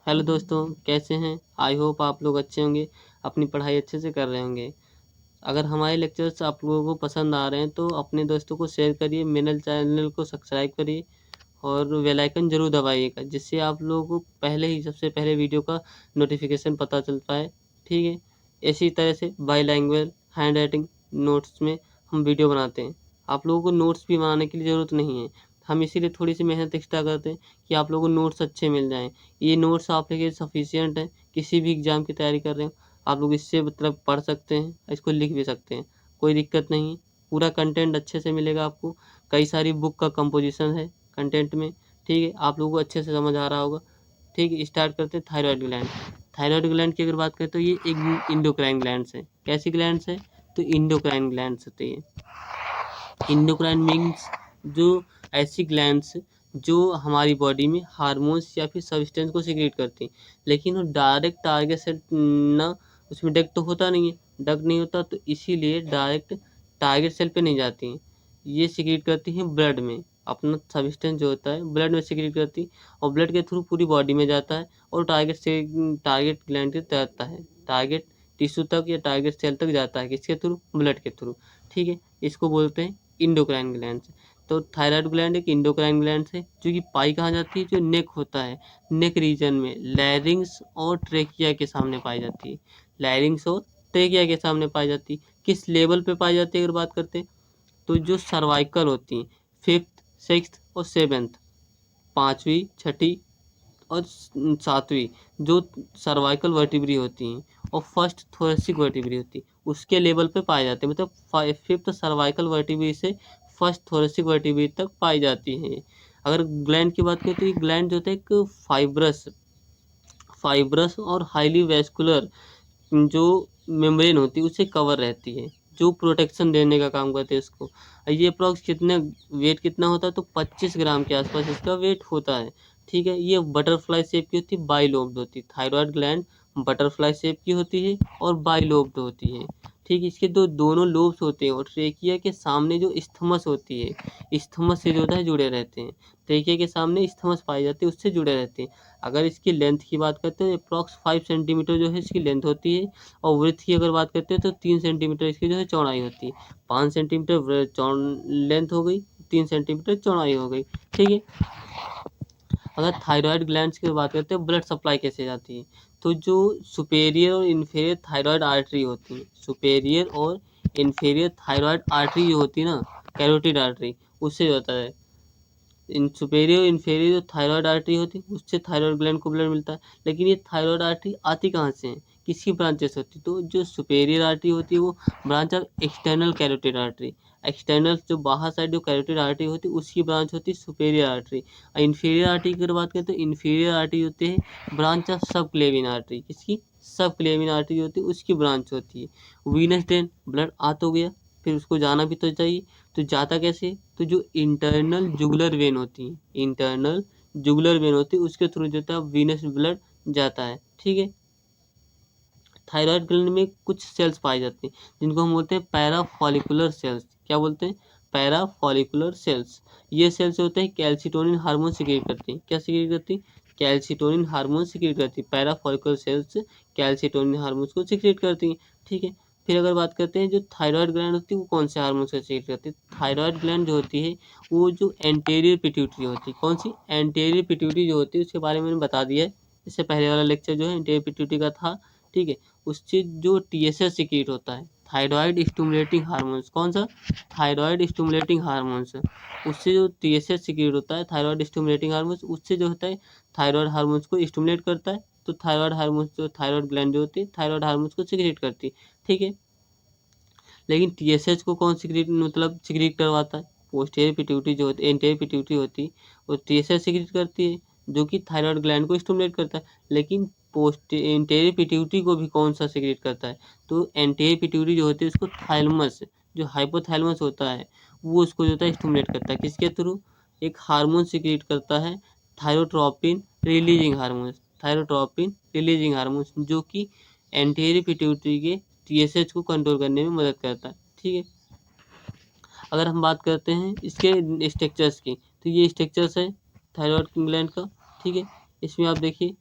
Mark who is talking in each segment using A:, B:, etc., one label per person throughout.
A: Hello दोस्तों, कैसे हैं? आई होप आप लोग अच्छे होंगे, अपनी पढ़ाई अच्छे से कर रहे होंगे। अगर हमारे लेक्चर्स आप लोगों को पसंद आ रहे हैं तो अपने दोस्तों को शेयर करिए, मेरे चैनल को सब्सक्राइब करिए और बेल आइकन ज़रूर दबाइएगा, जिससे आप लोगों को पहले ही सबसे पहले वीडियो का नोटिफिकेशन पता चल पाए। ठीक है, इसी तरह से by language hand writing notes में हम वीडियो बनाते हैं। आप लोगों को नोट्स भी बनाने की ज़रूरत नहीं है, हम इसीलिए थोड़ी सी मेहनत एक्स्ट्रा करते हैं कि आप लोगों को नोट्स अच्छे मिल जाएँ। ये नोट्स आप लोग के सफिशिएंट है, किसी भी एग्ज़ाम की तैयारी कर रहे हो आप लोग इससे मतलब पढ़ सकते हैं, इसको लिख भी सकते हैं, कोई दिक्कत नहीं है। पूरा कंटेंट अच्छे से मिलेगा आपको। कई सारी बुक का कंपोजिशन है कंटेंट में। ठीक है, आप लोगों को अच्छे से समझ आ रहा होगा। ठीक है, स्टार्ट करते हैं। Thyroid gland. थायराइड ग्लैंड की अगर बात करें तो ये एक इंडोक्राइन ग्लैंड है। कैसी ग्लैंड है? तो इंडोक्राइन ग्लैंड होती है। इंडोक्राइन मीन्स जो ऐसी ग्लैंड्स जो हमारी बॉडी में हार्मोन्स या फिर सब्सटेंस को सिक्रेट करती हैं, लेकिन वो डायरेक्ट टारगेट से ना, उसमें डक्ट तो होता नहीं है, डक्ट नहीं होता तो इसीलिए डायरेक्ट टारगेट सेल पे नहीं जाती हैं। ये सिक्रेट करती हैं ब्लड में, अपना सब्सटेंस जो होता है ब्लड में सिक्रेट करती है और ब्लड के थ्रू पूरी बॉडी में जाता है और टारगेट ग्लैंड तक जाता है, टारगेट टिश्यू तक या टारगेट सेल तक जाता है। किसके थ्रू? ब्लड के थ्रू। ठीक है, इसको बोलते हैं इंडोक्राइन ग्लैंड। तो थायराइड ग्लैंड एक इंडोक्राइन ग्लैंड है जो कि पाई कहाँ जाती है? जो नेक होता है, नेक रीजन में लैरिंग्स और ट्रेकिया के सामने पाई जाती है। लैरिंग्स और ट्रेकिया के सामने पाई जाती है। किस लेवल पे पाई जाती है अगर बात करते हैं तो जो सर्वाइकल होती हैं, 5th 6th और 7th, 5वीं 6ठी और 7वीं जो सर्वाइकल वर्टिब्री होती हैं और फर्स्ट थोरेसिक वर्टिब्री होती है, उसके लेवल पे पाए जाते हैं। मतलब 5th सर्वाइकल वर्टिब्री से फर्स्ट थोरेसिक वर्टिब्री तक पाई जाती हैं। अगर ग्लैंड की बात करें तो ये ग्लैंड जो होता है एक फाइब्रस और हाईली वैस्कुलर जो मेम्ब्रेन होती है उससे कवर रहती है, जो प्रोटेक्शन देने का काम करते हैं इसको। ये अप्रॉक्स कितने वेट कितना होता है? तो 25 ग्राम के आसपास इसका वेट होता है। ठीक है, ये बटरफ्लाई शेप की होती है, बाइलोब्ड होती है। थायराइड ग्लैंड बटरफ्लाई शेप की होती है और बाइलोब्ड होती है। ठीक, इसके दोनों लोब्स होते हैं और ट्रेकिया के सामने जो इस्थमस होती है, इस्थमस से जो होता है जुड़े रहते हैं। ट्रेकिया के सामने इस्थमस पाई जाती है, उससे जुड़े रहते हैं। अगर इसकी लेंथ की बात करते हैं अप्रॉक्स 5 सेंटीमीटर जो है इसकी लेंथ होती है और विड्थ की अगर बात करते हैं तो 3 सेंटीमीटर इसकी जो है चौड़ाई होती है। 5 सेंटीमीटर लेंथ हो गई, 3 सेंटीमीटर चौड़ाई हो गई। ठीक है, अगर थायराइड ग्लैंड्स की बात करते हैं ब्लड सप्लाई कैसे जाती है तो जो सुपेरियर और इन्फीरियर थायराइड आर्टरी होती है, सुपेरियर और इन्फीरियर थायराइड आर्टरी जो होती है ना, कैरोटिड आर्टरी, उससे होता है। इन सुपेरियर इन्फीरियर जो थायराइड आर्टरी होती है उससे थायराइड ग्लैंड को ब्लड मिलता है। लेकिन ये थायराइड आर्टरी आती कहाँ से है, किसकी ब्रांचेस होती है? तो जो सुपेरियर आर्टरी होती है वो branch of external carotid artery, external जो बाहर साइड जो कैरोटिड आर्टरी होती है उसकी ब्रांच होती है सुपेरियर आर्टरी। और इन्फीरियर आर्टरी की अगर बात करें तो इन्फीरियर आर्टरी होती है ब्रांच ऑफ सब क्लेविन आर्टरी। किसकी? सब क्लेविन आर्टरी होती है उसकी ब्रांच होती है। वीनस ड्रेन, ब्लड आ तो गया, फिर उसको जाना भी तो चाहिए, तो जाता कैसे? तो जो इंटरनल जुगुलर वेन होती है, इंटरनल जुगुलर वेन होती है उसके थ्रू जो है वीनस ब्लड जाता है। ठीक है, थायराइड ग्लैंड में कुछ सेल्स पाए जाते हैं जिनको हम बोलते हैं पैरा फॉलिकुलर सेल्स। क्या बोलते हैं? Parafollicular cells. ये सेल्स होते हैं कैल्सिटोनिन हार्मोन सिक्रेट करती हैं। क्या सिक्रेट करती हैं? कैल्सिटोनिन हार्मोन सिक्रेट करती है। Parafollicular cells calcitonin hormone को सिक्रेट करती हैं। ठीक है, फिर अगर बात करते हैं जो थायराइड ग्लैंड होती है वो कौन से हार्मोन से सिक्रेट करती है? थायराइड ग्लैंड जो होती है वो जो एंटेरियर पिट्यूटरी होती है, कौन सी? एंटेरियर पिट्यूटरी जो होती है उसके बारे में मैंने बता दिया है, इससे पहले वाला लेक्चर जो है एंटेरियर पिट्यूटरी का था। ठीक है, उससे जो टीएसएच सिक्रेट होता है, थायराइड स्टिमुलेटिंग हार्मोन्स, कौन सा? थायराइड स्टिमुलेटिंग हार्मोन्स, उससे जो टीएसएच सिक्रेट होता है थायराइड स्टिमुलेटिंग हार्मोन्स, उससे जो होता है थायराइड हार्मोन्स को स्टिमुलेट करता है। तो थायराइड हार्मोन्स जो थायराइड ग्लैंड जो होती है थायराइड हार्मोन्स को सिक्रेट करती है। ठीक है, लेकिन टीएसएच को कौन सिक्रेट मतलब सिक्रेट करवाता है? पोस्टीरियर पिट्यूटरी जो होती है, एंटीरियर पिट्यूटरी होती है वो टीएसएच सिक्रेट करती है जो कि थायराइड ग्लैंड को स्टिमुलेट करता है। लेकिन पोस्ट एंटीरियर पिट्यूटरी को भी कौन सा सिक्रेट करता है? तो एंटीरियर पिट्यूटरी जो होती है उसको थाइलमस, जो हाइपोथैलेमस होता है वो उसको जो होता है स्टिमुलेट करता है। किसके थ्रू? एक हार्मोन सिक्रेट करता है, thyrotropin releasing hormones, thyrotropin releasing hormones जो कि एंटीरियर पिट्यूटरी के टीएसएच को कंट्रोल करने में मदद करता है। ठीक है, अगर हम बात करते हैं इसके स्ट्रक्चर्स की तो ये स्ट्रक्चर्स है थायराइड ग्लैंड का। ठीक है, इसमें आप देखिए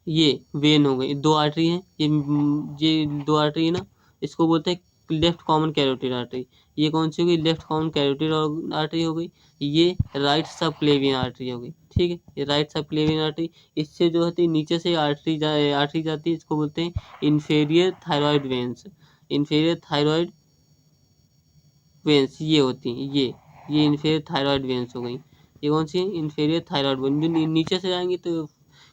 A: ये वेन हो गई, दो आर्टरी हैं, ये दो आर्टरी है ना, इसको बोलते हैं लेफ्ट कॉमन कैरोटिड आर्टरी। ये कौन सी हो गई? लेफ्ट कॉमन कैरोटिड आर्टरी हो गई। ये राइट सब क्लेवियन आर्टरी हो गई। ठीक है, ये राइट सब क्लेवियन आर्टरी। इससे जो होती है नीचे से आर्टरी जाती है, इसको बोलते हैं inferior thyroid veins. Inferior thyroid veins ये होती हैं, ये इंफेरियर थायराइड वेन्स हो गई। ये कौन सी है? Inferior thyroid veins. जो नीचे से जाएंगी तो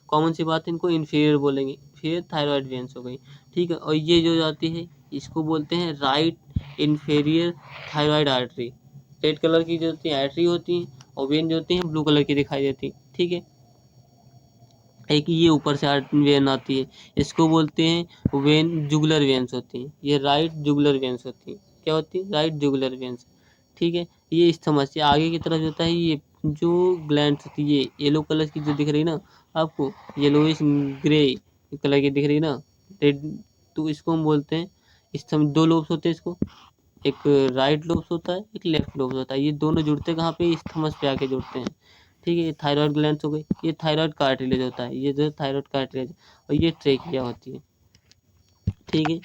A: कॉमन सी बात है, इनको इन्फीरियर बोलेंगे, इन्फीरियर थायराइड वेन्स हो गई। ठीक है, और ये जो जाती है इसको बोलते हैं right inferior thyroid artery. Red colour की जो होती है आर्टरी होती है, और वेन जो होती है ब्लू कलर की दिखाई देती है। ठीक है, एक ये ऊपर से वेन आती है, इसको बोलते हैं वेन जुगुलर वेन्स होती है। ये राइट जुगुलर वेन्स होती है। क्या होती है? Right jugular veins. ठीक है, ये इस समस्या आगे की तरफ होता है, ये जो ग्लैंड होती है ये येलो कलर की जो दिख रही है ना आपको, येलोइश ग्रे कलर की दिख रही है ना, रेड, तो इसको हम बोलते हैं, इस समय दो लोब्स होते हैं इसको, एक राइट लोब्स होता है, एक लेफ्ट लोब्स होता है। ये दोनों जुड़ते कहाँ पे? इस थमस पे आके जुड़ते हैं। ठीक है, ये थायराइड ग्लैंड हो गई, ये थायराइड कार्टिलेज होता है, ये जो थायराइड कार्टिलेज, और ये ट्रेकिया होती है। ठीक है,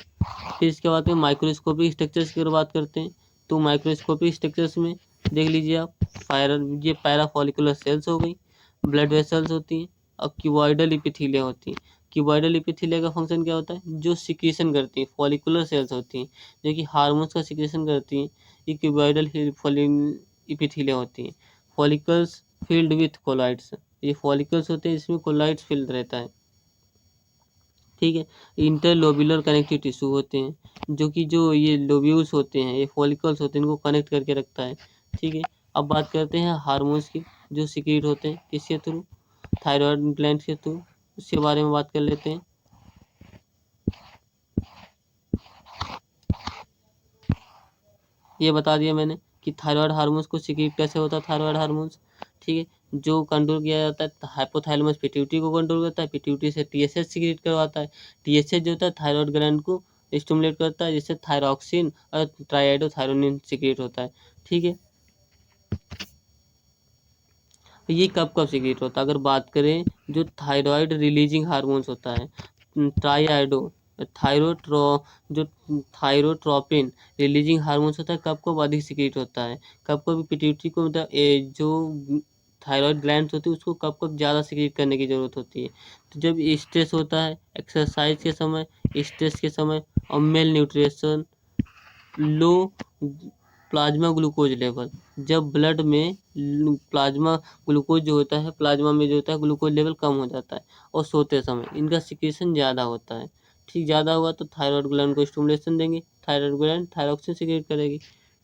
A: फिर इसके बाद में माइक्रोस्कोपिक स्ट्रक्चर्स की बात करते हैं। तो माइक्रोस्कोपिक स्ट्रक्चर्स में देख लीजिए आप, ये पैराफॉलिकुलर सेल्स हो गई, ब्लड वेसल्स होती हैं, और क्यूबॉइडल इपिथीलिया होती हैं। क्यूबॉइडल इपिथीलिया का फंक्शन क्या होता है? जो सिक्रीशन करती हैं, फॉलिकुलर सेल्स होती हैं जो कि हार्मोन्स का सिक्रीशन करती हैं, ये क्यूबॉइडल इपिथीलिया होती हैं। फॉलिकल्स फिल्ड विथ कोलाइड्स, ये फॉलिकल्स होते हैं इसमें कोलाइड्स फिल्ड रहता है। ठीक है, इंटरलोब्यूलर कनेक्टिव टिश्यू होते हैं, जो कि जो ये लोब्यूल्स होते हैं, ये फॉलिकल्स होते हैं, इनको कनेक्ट करके रखता है। ठीक है, अब बात करते हैं हार्मोन्स की, जो सिक्रीट होते हैं किसके थ्रू? थायराइड ग्लैंड के थ्रू। उसके बारे में बात कर लेते हैं। ये बता दिया मैंने कि थायराइड हार्मोन्स को सिक्रीट कैसे होता है, थायराइड हार्मोन्स। ठीक है, जो कंट्रोल किया जाता है हाइपोथैलेमस पिट्यूटरी को कंट्रोल करता है, पिट्यूटरी से टीएसएच सिक्रीट करवाता है, टीएसएच जो होता है थायराइड ग्लैंड को स्टिमुलेट करता है, जिससे थायरॉक्सिन और ट्राइआइडोथायरोनिन सिक्रीट होता है। ठीक है, ये कब कब सिक्रीट होता है? अगर बात करें जो थायराइड रिलीजिंग हार्मोन्स होता है, ट्राइआइडो थायरोट्रो जो थायरोट्रोपिन रिलीजिंग हार्मोन्स होता है, कब कब अधिक सिक्रीट होता है? कब कब पिट्यूटरी को मतलब जो थायराइड ग्लैंड्स होती है उसको कब कब ज़्यादा सिक्रीट करने की ज़रूरत होती है? तो जब स्ट्रेस होता है, एक्सरसाइज के समय, स्ट्रेस के समय, और मेल न्यूट्रिशन, लो प्लाज्मा ग्लूकोज लेवल, जब ब्लड में प्लाज्मा ग्लूकोज जो होता है, प्लाज्मा में जो होता है ग्लूकोज लेवल कम हो जाता है, और सोते समय इनका सिक्रेशन ज़्यादा होता है। ठीक, ज़्यादा हुआ तो थायराइड ग्लैंड को स्टिमुलेशन देंगे, थायराइड ग्लैंड थायरॉक्सिन सिक्रेट करेगी।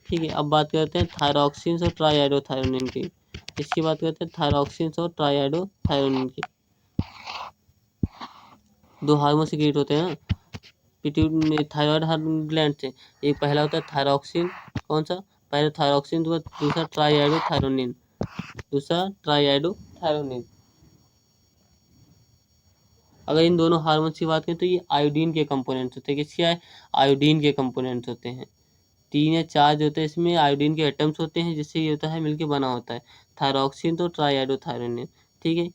A: ठीक है, अब बात करते हैं थायरॉक्सिन और ट्राइआइडोथायरोनिन की। इसकी बात करते हैं थायरॉक्सिन और ट्राइआइडोथायरोनिन की। दो हार्मोन सिक्रेट होते हैं ना थायराइड ग्लैंड से। एक पहला होता है थायरॉक्सिन, कौन सा? पहले थायरॉक्सिन, दूसरा ट्राइआइडोथायरोनिन, दूसरा ट्राइआइडोथायरोनिन। अगर इन दोनों हार्मोन्स की बात करें तो ये आयोडीन के कंपोनेंट्स होते हैं। किसके है? आयोडीन के कंपोनेंट्स होते हैं। 3 या 4 जो होते हैं इसमें आयोडीन के एटम्स होते हैं, जिससे ये होता है मिलके बना होता है थायरॉक्सिन तो ट्राइआइडोथायरोनिन। ठीक है,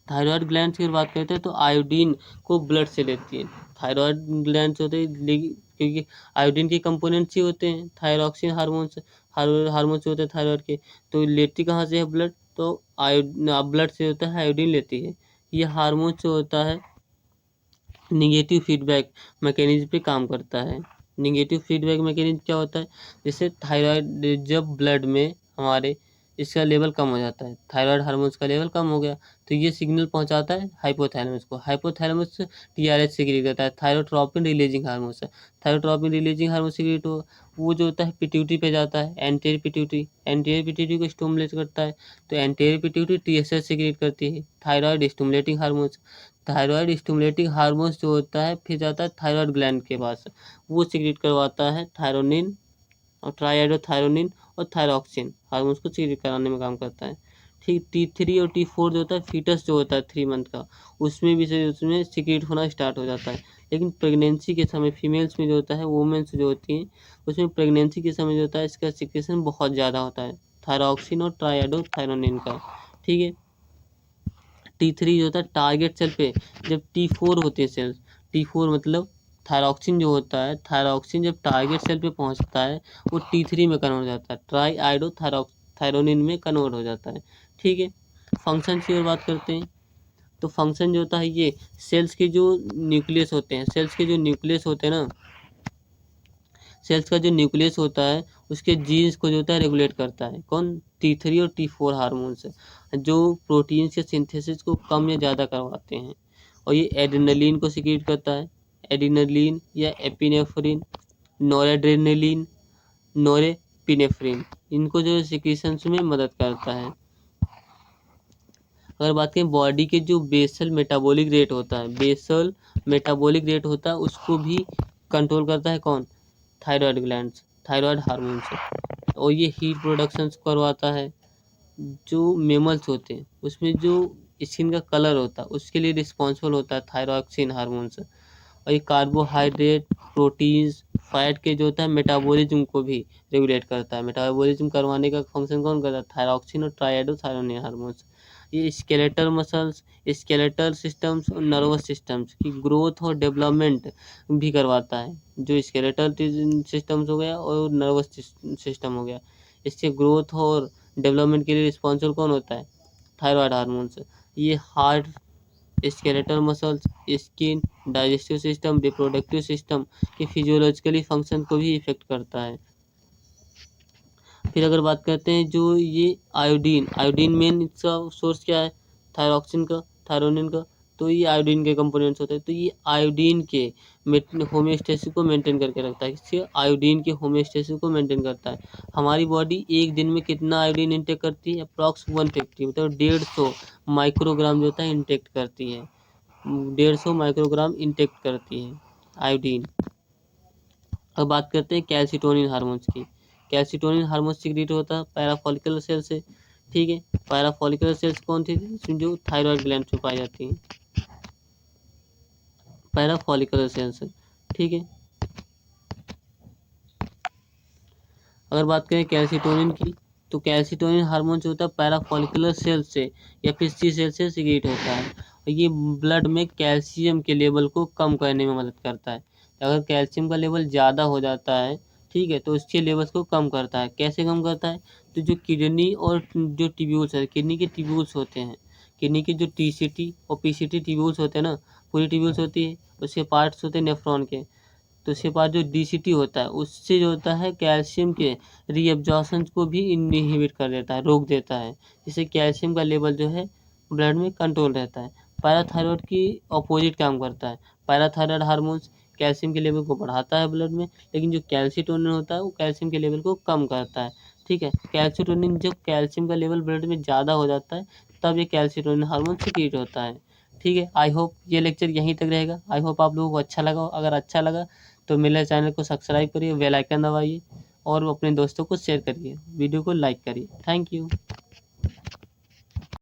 A: थायराइड ग्लैंड की बात करते हैं तो आयोडीन को ब्लड से लेती है। थायराइड ग्लैंड होते हैं क्योंकि आयोडीन के कंपोनेंट्स ही होते हैं थायरॉक्सिन हार्मोन्स, हार्मोन्स होते हैं थायराइड के, तो लेती कहाँ से है ब्लड? तो ब्लड से होता है आयोडीन लेती है। ये हार्मोन जो होता है निगेटिव फीडबैक मैकेनिज्म पे काम करता है। निगेटिव फीडबैक मैकेनिज्म क्या होता है? जैसे थायराइड जब ब्लड में हमारे इसका लेवल कम हो जाता है, थायराइड हार्मोन्स का लेवल कम हो गया, तो ये सिग्नल पहुंचाता है हाइपोथैलेमस को, हाइपोथैलेमस टीआरएच सिक्रीट करता है, थायरोट्रोपिन रिलीजिंग हार्मोन से। थायरोट्रोपिन रिलीजिंग हार्मोन सिक्रीट हो, वो जो होता है पिट्यूटरी पे जाता है, एंटीरियर पिट्यूटरी, एंटीरियर पिट्यूटरी को स्टिमुलेट करता है, तो एंटीरियर पिट्यूटरी टीएसएच सिक्रीट करती है, thyroid stimulating hormones. Thyroid stimulating hormones जो होता है फिर जाता है थायराइड ग्लैंड के पास, वो सिक्रीट करवाता है थायरोनिन और ट्राइआइडोथायरोनिन और थायरॉक्सिन हार्मोन्स को सिक्रीट कराने में काम करता है। ठीक, T3 और T4 जो होता है फीटस जो होता है 3 मंथ का, उसमें भी से उसमें सिक्रीट होना स्टार्ट हो जाता है। लेकिन प्रेगनेंसी के समय फीमेल्स में जो होता है, वुमेन्स जो होती हैं उसमें प्रेगनेंसी के समय जो होता है इसका सिक्रेशन बहुत ज़्यादा होता है थायरॉक्सिन और ट्राइआइडोथायरोनिन का। ठीक है, T3 जो होता है टारगेट सेल पे, जब T4 होती है सेल्स, T4 मतलब थायरॉक्सिन जो होता है, थायरॉक्सिन जब टारगेट सेल पे पहुंचता है वो T3 में कन्वर्ट हो जाता है, ट्राई आइडो थायरोनिन में कन्वर्ट हो जाता है। ठीक है, फंक्शन की ओर बात करते हैं। तो फंक्शन जो होता है ये सेल्स के जो न्यूक्लियस होते हैं, सेल्स के जो न्यूक्लियस होते हैं ना, सेल्स का जो न्यूक्लियस होता है उसके जीन्स को जो होता है रेगुलेट करता है। कौन? T3 और T4 हार्मोन्स जो प्रोटीन्स के सिंथेसिस को कम या ज़्यादा करवाते हैं। और ये एड्रेनलिन को सिक्रीट करता है, एड्रेनलिन या एपिनेफ्रिन, नॉरएड्रेनलिन, नॉरएपिनेफ्रिन, इनको जो सिक्रीशंस में मदद करता है। अगर बात करें बॉडी के जो बेसल मेटाबॉलिक रेट होता है, बेसल मेटाबॉलिक रेट होता है उसको भी कंट्रोल करता है कौन? थायराइड ग्लैंड्स, थायराइड हार्मोन से। और ये हीट प्रोडक्शन करवाता है। जो मेमल्स होते हैं उसमें जो स्किन का कलर होता है उसके लिए रिस्पॉन्सिबल होता है थायरॉक्सिन हार्मोन से। और ये कार्बोहाइड्रेट, प्रोटीन्स, फैट के जो होता है मेटाबॉलिज्म को भी रेगुलेट करता है। मेटाबॉलिज्म करवाने का फंक्शन कौन करता है? थायरॉक्सिन और ट्राइएडोथायरोनिन हार्मोन्स। ये स्केलेटल मसल्स, स्केलेटल सिस्टम्स और नर्वस सिस्टम्स की ग्रोथ और डेवलपमेंट भी करवाता है। जो स्केलेटल सिस्टम्स हो गया और नर्वस सिस्टम हो गया, इसके ग्रोथ और डेवलपमेंट के लिए रिस्पॉन्सिबल कौन होता है? Thyroid hormones. ये heart, skeletal muscles, skin, digestive system, reproductive system के फिजियोलॉजिकली फंक्शन को भी इफेक्ट करता है। फिर अगर बात करते हैं जो ये आयोडीन, आयोडीन मेन इसका सोर्स क्या है? थायरॉक्सिन का, थायरोनिन का। तो ये आयोडीन के कंपोनेंट्स होते हैं। तो ये आयोडीन के होम्योस्टेसिस को मेंटेन करके रखता है। इससे आयोडीन के होम्योस्टेसिस को मेंटेन करता है। हमारी बॉडी एक दिन में कितना आयोडीन इंटेक करती है? अप्रॉक्स 150, मतलब 150 माइक्रोग्राम जो होता है इंटेक्ट करती है। 150 माइक्रोग्राम इंटेक्ट करती है आयोडीन। अब बात करते हैं कैल्सिटोनिन हार्मोन्स की। कैल्सिटोनिन हार्मोन सिक्रीट होता है पैराफॉलिकुलर सेल से। ठीक है, पैराफॉलिकुलर सेल्स कौन थी? जो थायराइड ग्लैंड में पाई जाती हैं, पैराफॉलिकुलर सेल्स। ठीक है, अगर बात करें कैल्सिटोनिन की, तो कैल्सिटोनिन हार्मोन जो होता है पैराफॉलिकुलर सेल से या फिर सी सेल से सिक्रीट होता है। और ये ब्लड में कैल्शियम के लेवल को कम करने में मदद करता है। अगर कैल्शियम का लेवल ज़्यादा हो जाता है, ठीक है, तो उसके लेवल्स को कम करता है। कैसे कम करता है? तो जो किडनी और जो ट्यूब्यूल्स है, किडनी के ट्यूब्यूल्स होते हैं, किडनी के जो TCT और PCT ट्यूब्यूल्स होते हैं ना, पूरी ट्यूब्यूल्स होती है, उसके पार्ट्स होते हैं नेफ्रॉन के। तो उसके बाद जो DCT होता है उससे जो होता है कैल्शियम के रीअब्जॉर्प्शन को भी इनहिबिट कर देता है, रोक देता है, जिससे कैल्शियम का लेवल जो है ब्लड में कंट्रोल रहता है। पैराथायरॉयड की अपोजिट काम करता है। पैराथायरॉयड हार्मोन्स कैल्शियम के लेवल को बढ़ाता है ब्लड में, लेकिन जो कैल्सिटोनिन होता है वो कैल्शियम के लेवल को कम करता है। ठीक है, कैल्सिटोनिन जब कैल्शियम का लेवल ब्लड में ज़्यादा हो जाता है तब ये कैल्सिटोनिन हार्मोन सिक्रीट होता है। ठीक है, आई होप ये लेक्चर यहीं तक रहेगा। आई होप आप लोगों को अच्छा लगा हो। अगर अच्छा लगा तो मेरे चैनल को सब्सक्राइब करिए, बेल आइकन दबाइए और अपने दोस्तों को शेयर करिए, वीडियो को लाइक करिए। Thank you.